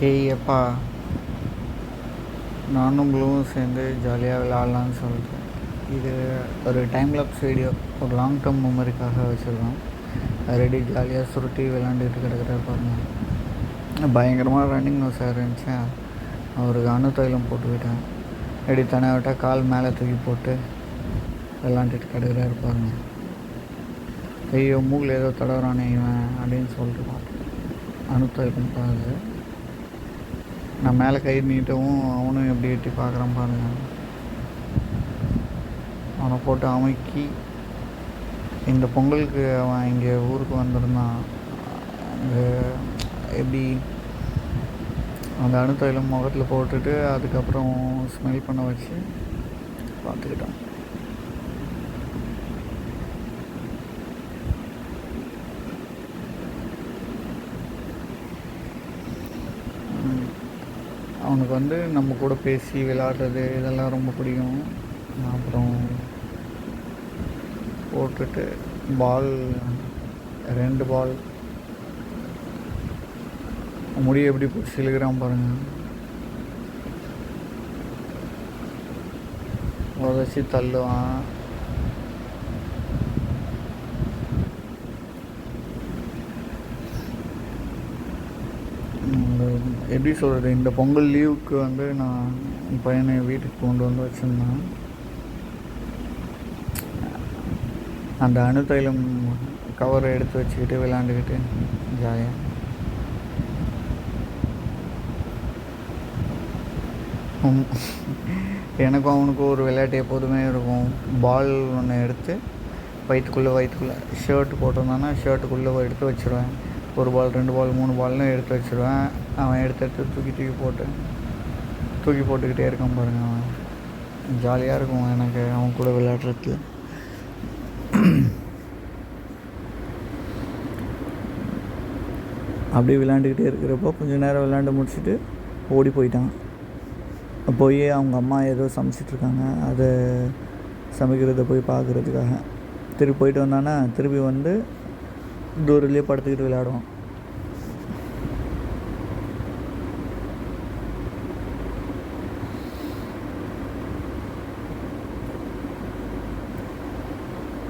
ஏய் அப்பா, நானும் ப்ளூவும் சேர்ந்து ஜாலியாக விளாட்லான்னு சொல்லிட்டு இது ஒரு டைம் லாப்ஸ் வீடியோ, ஒரு லாங் டேர்ம் மெமரிக்காக வச்சுருக்கோம். ரெடி ஜாலியாக சுருட்டி விளாண்டுட்டு கிடக்கிற பாருங்க. பயங்கரமாக ரன்னிங் நோஸாக இருந்துச்சா, அவருக்கு அணு தைலம் போட்டுக்கிட்டேன். ரெடி தனியாக விட்டால் கால் மேலே தூக்கி போட்டு விளாண்டுட்டு கிடக்கிறாரு பாருங்க. ஐயோ மூக்கில் ஏதோ தடவுறானே இவன் அப்படின்னு சொல்லிட்டு பார்த்தேன். அணு தைலம் பாருங்க. நான் மேலே கை நீட்டவும் அவனும் எப்படி எட்டி பார்க்குறான் பாருங்க. அவனை போட்டு அமைக்கி இந்த பொங்கலுக்கு அவன் இங்கே ஊருக்கு வந்திருந்தான். அங்கே எப்படி அந்த அணுத்தைலம் முகத்தில் போட்டுட்டு அதுக்கப்புறம் ஸ்மெல் பண்ண வச்சு பார்த்துக்கிட்டான். அவனுக்கு வந்து நம்ம கூட பேசி விளையாடுறது இதெல்லாம் ரொம்ப பிடிக்கும். அப்புறம் போட்டுட்டு பால் 2 பால் முடிய எப்படி பிடிச்சி இழுக்கிறான் பாருங்கள். உதச்சி தள்ளுவான். எப்படி சொல்கிறது, இந்த பொங்கல் லீவுக்கு வந்து நான் என் பையனை வீட்டுக்கு கொண்டு வந்து வச்சுருந்தேன். அந்த அணு தைலம் கவரை எடுத்து வச்சுக்கிட்டு விளாண்டுக்கிட்டு ஜாலியாக எனக்கும் அவனுக்கும் ஒரு விளையாட்டு எப்போதுமே இருக்கும். பால் ஒன்று எடுத்து வயிற்றுக்குள்ளே ஷர்ட்டு போட்டிருந்தானா ஷர்ட்டுக்குள்ளே எடுத்து வச்சுருவேன். 1 பால் 2 பால் 3 பால்னு எடுத்து வச்சுருவேன். அவன் எடுத்து தூக்கி போட்டுக்கிட்டே இருக்கான் பாருங்கள். அவன் ஜாலியாக இருக்கும் எனக்கு அவன் கூட விளையாடுறது. அப்படியே விளையாண்டுக்கிட்டே இருக்கிறப்போ கொஞ்சம் நேரம் விளையாண்டு முடிச்சுட்டு ஓடி போயிட்டான். போய் அவங்க அம்மா ஏதோ சமைச்சிட்ருக்காங்க, அதை சமைக்கிறத போய் பார்க்குறதுக்காக திருப்பி போயிட்டு வந்தானா திருப்பி வந்து டோர்லேயே படுத்துக்கிட்டு விளையாடுவான்.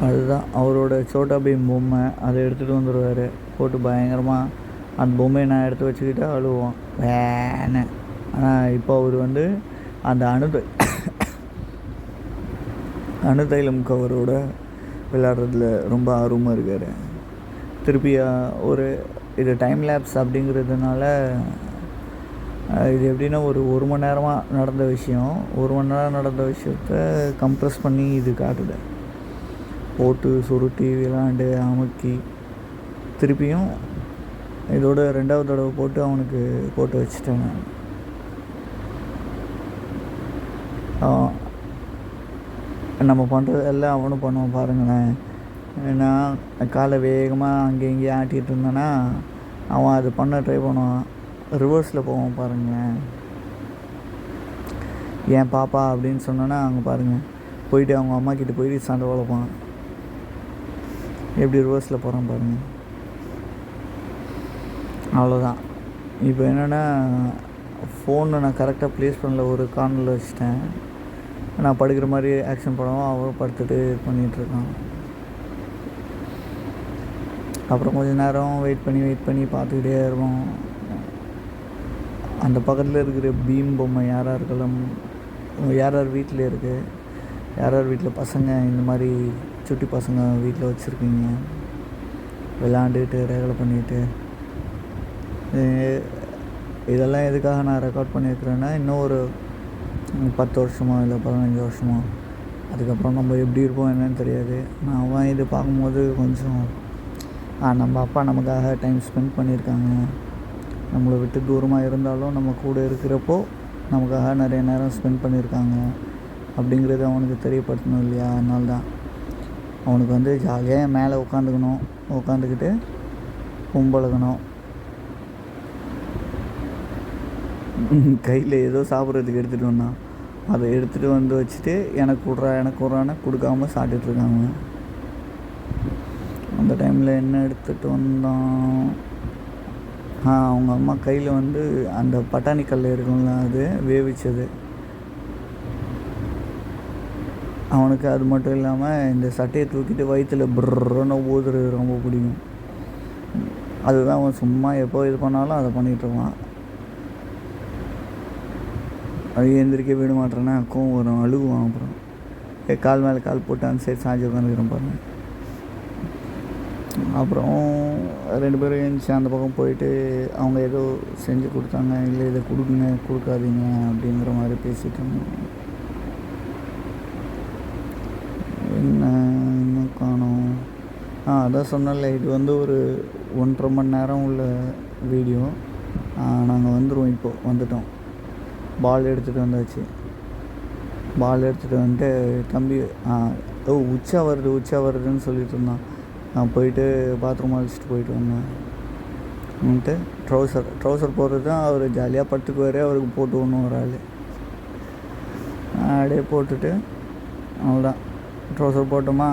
அதுதான் அவரோட சோட்டா பீம் பொம்மை. அதை எடுத்துகிட்டு வந்துடுவார். போட்டு பயங்கரமாக அந்த பொம்மையை நான் எடுத்து வச்சுக்கிட்டு அழுவோம் வேணே. ஆனால் இப்போ அவர் வந்து அந்த அணு தைலம் கவரோட விளையாடுறதுல ரொம்ப ஆர்வமாக இருக்கார். திருப்பி இது டைம் லேப்ஸ் அப்படிங்கிறதுனால இது எப்படின்னா ஒரு மணி நேரமாக நடந்த விஷயம், 1 மணி நேரம் நடந்த விஷயத்த கம்ப்ரெஸ் பண்ணி இது காட்டுது. போட்டு சுருட்டி விளாண்டு அமுக்கி திருப்பியும் இதோட 2வது தடவை போட்டு அவனுக்கு போட்டு வச்சுட்டேன். நம்ம பண்ணுறதெல்லாம் அவனும் பண்ணுவான் பாருங்களேன். நான் காலை வேகமாக அங்கே இங்கேயும் ஆட்டிகிட்டு இருந்தேன்னா அவன் அது பண்ண ட்ரை பண்ணுவான். ரிவர்ஸில் போவான் பாருங்களேன். ஏன் பாப்பா அப்படின்னு சொன்னோன்னா அங்கே பாருங்கள் போயிட்டு அவங்க அம்மா கிட்டே போயிட்டு சண்டை வளர்ப்பான். எப்படி ரிவர்ஸில் போகிறான் பாருங்கள். அவ்வளோதான். இப்போ என்னென்னா ஃபோனை நான் கரெக்டாக ப்ளேஸ் பண்ணல, ஒரு கார்னரில் வச்சுட்டேன். நான் படுக்கிற மாதிரி ஆக்ஷன் படம் அவன் படுத்துட்டு பண்ணிகிட்ருக்கான். அப்புறம் கொஞ்சம் நேரம் வெயிட் பண்ணி பார்த்துக்கிட்டே இருப்போம். அந்த பக்கத்தில் இருக்கிற பீம் பொம்மை யார் வீட்டில் இருக்குது, யார் வீட்டில் பசங்க இந்த மாதிரி சுட்டி பசங்க வீட்டில் வச்சுருக்கீங்க விளாண்டுட்டு ரேகலை பண்ணிட்டு. இதெல்லாம் எதுக்காக நான் ரெக்கார்ட் பண்ணியிருக்கிறேன்னா இன்னும் ஒரு 10 வருஷமோ இல்லை 15 வருஷமோ அதுக்கப்புறம் நம்ம எப்படி இருப்போம் என்னன்னு தெரியாது. நான் இது பார்க்கும்போது கொஞ்சம் நம்ம அப்பா நமக்காக டைம் ஸ்பெண்ட் பண்ணியிருக்காங்க, நம்மளை விட்டு தூரமாக இருந்தாலும் நம்ம கூட இருக்கிறப்போ நமக்காக நிறைய நேரம் ஸ்பெண்ட் பண்ணியிருக்காங்க அப்படிங்கிறது அவனுக்கு தெரியப்படுத்தணும் இல்லையா. அதனால தான் அவனுக்கு வந்து ஜாலியாக மேலே உட்காந்துக்கிட்டு கும்பலகணும். கையில் ஏதோ சாப்பிட்றதுக்கு எடுத்துகிட்டு வந்தான். அதை எடுத்துகிட்டு வந்து வச்சுட்டு எனக்கு விட்றான்னு கொடுக்காம சாப்பிட்டுட்ருக்காங்க. அந்த டைமில் என்ன எடுத்துகிட்டு வந்தான், அவங்க அம்மா கையில் வந்து அந்த பட்டாணி கல் இருக்கும்ல, அது வேவிச்சது. அவனுக்கு அது மட்டும் இல்லாமல் இந்த சட்டையை தூக்கிட்டு வயிற்றில் புர்ன்னு ஊதுறது ரொம்ப பிடிக்கும். அதுதான் அவன் சும்மா எப்போ இது பண்ணாலும் அதை பண்ணிகிட்ருக்கான். அது எந்திரிக்க விட மாட்டேறேன்னா கோவம் வரும், அழுகுவான். அப்புறம் கால் மேலே கால் போட்டு அந்த சைடு சாஞ்சி உட்காந்துக்கிறேன் பாருங்க. அப்புறம் 2 பேரும் எழுந்துச்சி அந்த பக்கம் போயிட்டு அவங்க ஏதோ செஞ்சு கொடுத்தாங்க. இல்லை இதை கொடுக்குங்க கொடுக்காதீங்க அப்படிங்கிற மாதிரி பேசிட்டாங்க. என்ன காணும். அதான் சொன்னல, இது வந்து ஒரு 1.5 மணி நேரம் உள்ள வீடியோ. நாங்கள் வந்துடுவோம், இப்போது வந்துட்டோம். பால் எடுத்துகிட்டு வந்தாச்சு. பால் எடுத்துகிட்டு வந்துட்டு தம்பி உச்சா வருதுன்னு சொல்லிட்டு இருந்தான். நான் போயிட்டு பாத்ரூம் அழைச்சிட்டு போயிட்டு வந்தேன். வந்துட்டு ட்ரௌசர் போடுறது தான் அவர் ஜாலியாக பட்டுக்குவார். அவருக்கு போட்டு ஒன்றும் ஒரு ஆள் அப்படியே போட்டுட்டு அவ்வளோதான். ட்ரௌசர் போட்டோமா,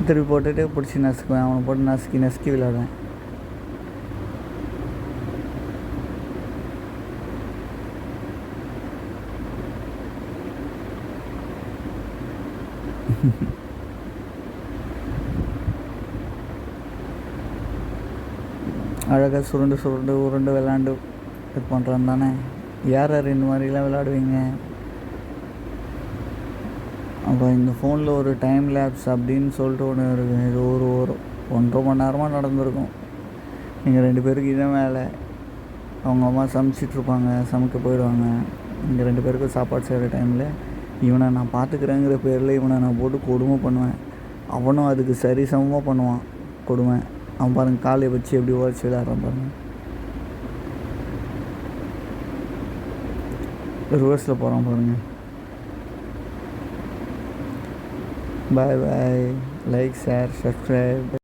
திருப்பி போட்டுட்டு பிடிச்சி நசுக்குவேன். அவனை போட்டு நசுக்கி விளையாடுவேன். அழகாக சுருண்டு விளாண்டு இது பண்ணுறான் தானே. யார் இந்த மாதிரிலாம் விளாடுவீங்க? அப்புறம் இந்த ஃபோனில் ஒரு டைம் லேப்ஸ் அப்படின்னு சொல்லிட்டு ஒன்று இருக்குது. இது ஒரு 1.5 மணி நேரமாக நடந்திருக்கும். நீங்கள் 2 பேருக்கு இதான் வேலை. அவங்க அம்மா சமைச்சிட்ருப்பாங்க, சமைக்க போயிடுவாங்க. இங்கே 2 பேருக்கு சாப்பாடு செய்கிற டைமில் இவனை நான் பார்த்துக்கிறேங்கிற பேரில் இவனை நான் போட்டு கொடுமை பண்ணுவேன். அவனும் அதுக்கு சரி சமமாக பண்ணுவான் கொடுமை. அவன் பாருங்கள் காலை வச்சு எப்படி உடச்சி விளையாடுறான் பாருங்கள். ரிவர்ஸில் போகிறான் பாருங்கள். Bye bye. Like, share, subscribe.